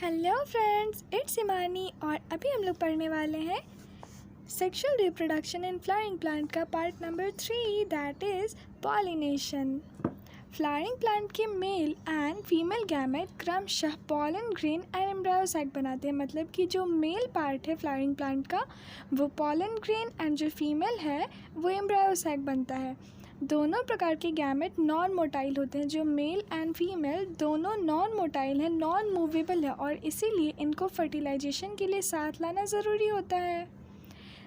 Hello friends, it's इमानी और अभी हम लोग पढ़ने वाले हैं sexual reproduction in flowering plant का part number 3 that is pollination. Flowering plant के मेल एंड फीमेल गैमेट क्रमशः pollen grain and embryo sac बनाते हैं। मतलब कि जो मेल पार्ट है फ्लावरिंग प्लांट का वो पॉलन ग्रेन एंड जो फीमेल है वो एम्ब्रायो सैक बनता है। दोनों प्रकार के गैमेट नॉन मोटाइल होते हैं। जो मेल एंड फीमेल दोनों नॉन मोटाइल हैं, नॉन मूवेबल है और इसीलिए इनको फर्टिलाइजेशन के लिए साथ लाना ज़रूरी होता है।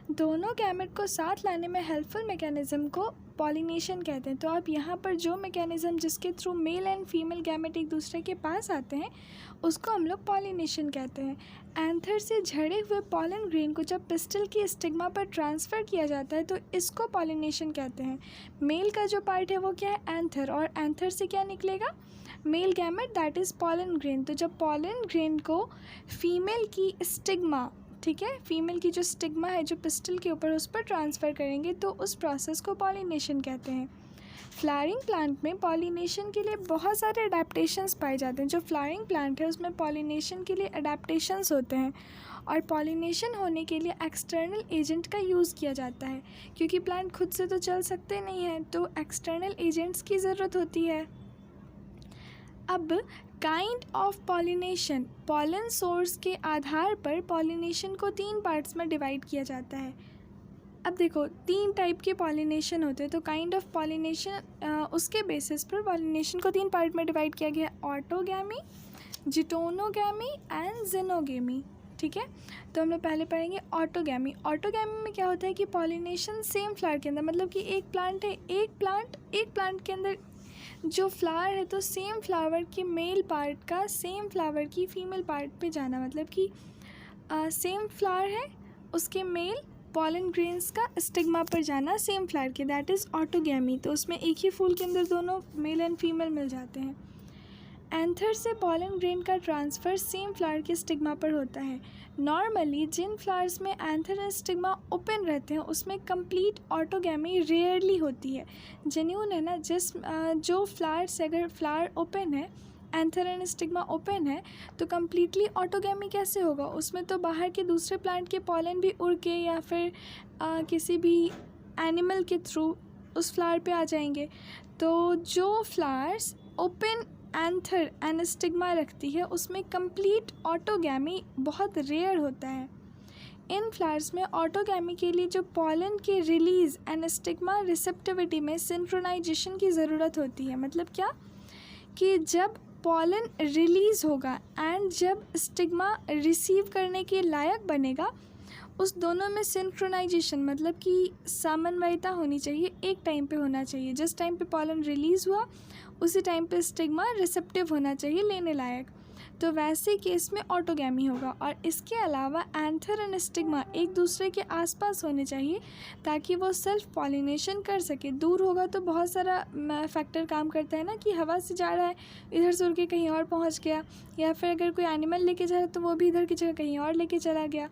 दोनों गैमेट को साथ लाने में हेल्पफुल मैकेनिज़्म को पॉलिनेशन कहते हैं। तो अब यहाँ पर जो मैकेनिज़्म जिसके through mail and female gamete एक दूसरे के पास आते हैं उसको हम लोग पॉलिनेशन कहते हैं। एंथर से झड़े हुए पॉलन ग्रेन को जब पिस्टल की स्टिग्मा पर ट्रांसफ़र किया जाता है तो इसको पॉलिनेशन कहते हैं। मेल का जो पार्ट है वो क्या है, एंथर, और एंथर से क्या निकलेगा, male gamete that is pollen grain. तो जब पॉलन ग्रेन को फीमेल की स्टिग्मा, ठीक है, फीमेल की जो स्टिग्मा है जो पिस्टल के ऊपर उस पर ट्रांसफ़र करेंगे तो उस प्रोसेस को पॉलिनेशन कहते हैं। फ्लावरिंग प्लांट में पॉलिनेशन के लिए बहुत सारे अडेप्टेशंस पाए जाते हैं। जो फ्लावरिंग प्लांट है उसमें पॉलिनेशन के लिए अडेप्टेशंस होते हैं और पॉलिनेशन होने के लिए एक्सटर्नल एजेंट का यूज़ किया जाता है क्योंकि प्लांट खुद से तो चल सकते नहीं हैं, तो एक्सटर्नल एजेंट्स की ज़रूरत होती है। अब kind of pollination, pollen source के आधार पर पॉलिनेशन को 3 पार्ट्स में डिवाइड किया जाता है। अब देखो 3 टाइप के पॉलिनेशन होते हैं, तो काइंड ऑफ पॉलिनेशन उसके बेसिस पर पॉलिनेशन को 3 पार्ट में डिवाइड किया गया है, ऑटोगैमी, जिटोनोगैमी एंड जेनोगैमी। ठीक है, तो हम लोग पहले पढ़ेंगे ऑटोगैमी। ऑटोगैमी में क्या होता है कि पॉलिनेशन सेम फ्लावर के अंदर, मतलब कि एक प्लांट है, एक प्लांट के अंदर जो फ्लावर है तो सेम फ्लावर के मेल पार्ट का सेम फ्लावर की फीमेल पार्ट पे जाना, मतलब कि सेम फ्लावर है उसके मेल पॉलन ग्रेन्स का स्टिग्मा पर जाना सेम फ्लावर के, दैट इज़ ऑटोगैमी। तो उसमें एक ही फूल के अंदर दोनों मेल एंड फीमेल मिल जाते हैं। एंथर से पॉलन ग्रेन का ट्रांसफ़र सेम फ्लावर के स्टिग्मा पर होता है। नॉर्मली जिन फ्लावर्स में एंथर एंड स्टिग्मा ओपन रहते हैं उसमें कंप्लीट ऑटोगैमी रेयरली होती है। जेन्यून है ना, जो फ्लावर से अगर फ्लावर ओपन है, एंथर एंड स्टिग्मा ओपन है, तो कम्प्लीटली ऑटोगैमी कैसे होगा, उसमें तो बाहर के दूसरे प्लांट के पॉलन भी उड़ के या फिर किसी भी एनिमल के थ्रू उस फ्लावर पे आ जाएंगे। तो जो flowers open anther and stigma रखती है उसमें कंप्लीट ऑटोगैमी बहुत रेयर होता है। इन फ्लावर्स में ऑटोगैमी के लिए जो पॉलन के रिलीज़ एंड स्टिग्मा रिसेप्टिविटी में सिंक्रोनाइजेशन की ज़रूरत होती है। मतलब क्या कि जब पॉलन रिलीज़ होगा एंड जब स्टिग्मा रिसीव करने के लायक बनेगा, उस दोनों में सिंक्रोनाइजेशन मतलब कि समन्वयता होनी चाहिए, एक टाइम पे होना चाहिए। जिस टाइम पे पॉलन रिलीज़ हुआ उसी टाइम पे स्टिग्मा रिसेप्टिव होना चाहिए, लेने लायक। तो वैसे केस में ऑटोगैमी होगा। और इसके अलावा एंथर एंड स्टिग्मा एक दूसरे के आसपास होने चाहिए ताकि वो सेल्फ पॉलिनेशन कर सके। दूर होगा तो बहुत सारा फैक्टर काम करता है ना, कि हवा से जा रहा है इधर से उड़ के कहीं और पहुंच गया, या फिर अगर कोई एनिमल लेके जा रहा है तो वो भी इधर की जगह कहीं और लेके चला गया।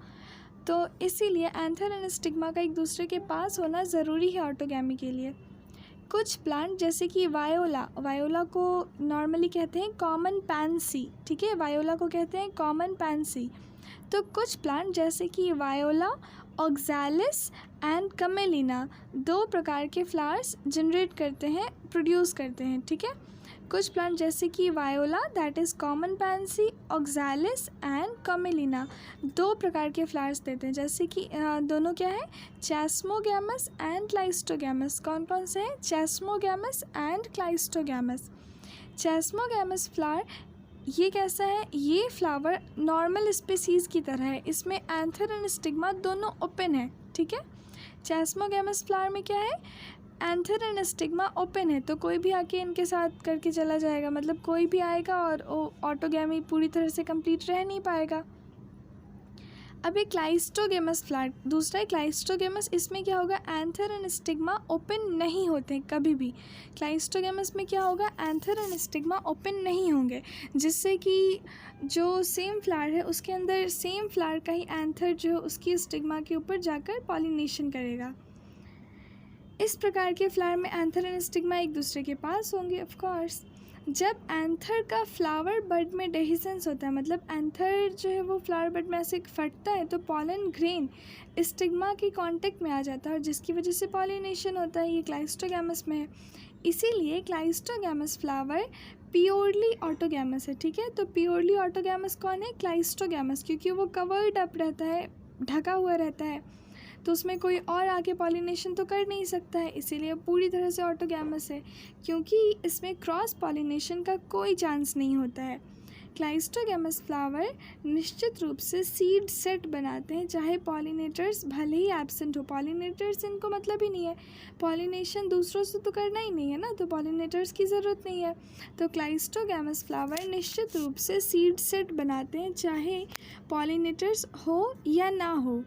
तो इसीलिए एंथर एंड स्टिग्मा का एक दूसरे के पास होना ज़रूरी है ऑटोगैमी के लिए। कुछ प्लांट जैसे कि वायोला को नॉर्मली कहते हैं कॉमन पैंसी, ठीक है, वायोला को कहते हैं कॉमन पैंसी। तो कुछ प्लांट जैसे कि वायोला, ऑक्सैलिस एंड कमेलिना 2 प्रकार के फ्लावर्स जनरेट करते हैं, प्रोड्यूस करते हैं। ठीक है, कुछ प्लांट जैसे कि viola that is common pansy, oxalis and commelina 2 प्रकार के फ्लावर्स देते हैं। जैसे कि दोनों क्या है, चैस्मोगैमस एंड क्लाइस्टोगैमस। कौन कौन से हैं, चैस्मोगैमस एंड क्लाइस्टोगैमस। चैस्मोगैमस फ्लावर ये कैसा है, ये फ्लावर नॉर्मल स्पीसीज़ की तरह है, इसमें एंथर एंड स्टिग्मा दोनों ओपन है। ठीक है, चैस्मोगैमस फ्लावर में क्या है, एंथर एंड स्टिग्मा ओपन है, तो कोई भी आके इनके साथ करके चला जाएगा, मतलब कोई भी आएगा और ऑटोगैमी पूरी तरह से कंप्लीट रह नहीं पाएगा। अब एक क्लाइस्टोगेमस फ्लावर दूसरा है, क्लाइस्टोगेमस, इसमें क्या होगा, एंथर एंड स्टिग्मा ओपन नहीं होते कभी भी। क्लाइस्टोगेमस में क्या होगा, एंथर एंड स्टिग्मा ओपन नहीं होंगे, जिससे कि जो सेम फ्लावर है उसके अंदर सेम फ्लावर का ही एंथर जो उसकी स्टिग्मा के ऊपर जाकर पॉलिनेशन करेगा। इस प्रकार के फ्लावर में एंथर एंड स्टिग्मा एक दूसरे के पास होंगे ऑफ कोर्स। जब एंथर का फ्लावर बड में डेhiscence होता है, मतलब एंथर जो है वो फ्लावर बड में ऐसे फटता है, तो पॉलन ग्रेन स्टिग्मा के कांटेक्ट में आ जाता है और जिसकी वजह से पॉलिनेशन होता है। ये क्लाइस्टोगैमस में है, इसीलिए क्लाइस्टोगैमस फ्लावर प्योरली ऑटोगैमस है। ठीक है, तो प्योरली ऑटोगैमस कौन है? क्लाइस्टोगैमस, क्योंकि वो कवर्ड अप रहता है, ढका हुआ रहता है, तो उसमें कोई और आके पॉलिनेशन तो कर नहीं सकता है, इसीलिए पूरी तरह से ऑटोगैमस है, क्योंकि इसमें क्रॉस पॉलिनेशन का कोई चांस नहीं होता है। क्लाइस्टोगैमस फ्लावर निश्चित रूप से सीड सेट बनाते हैं, चाहे पॉलिनेटर्स भले ही एब्सेंट हो। पॉलिनेटर्स इनको मतलब ही नहीं है, पॉलिनेशन दूसरों से तो करना ही नहीं है ना, तो पॉलिनेटर्स की ज़रूरत नहीं है। तो क्लाइस्टोगैमस फ्लावर निश्चित रूप से सीड सेट बनाते हैं, चाहे पॉलिनेटर्स हो या ना हो।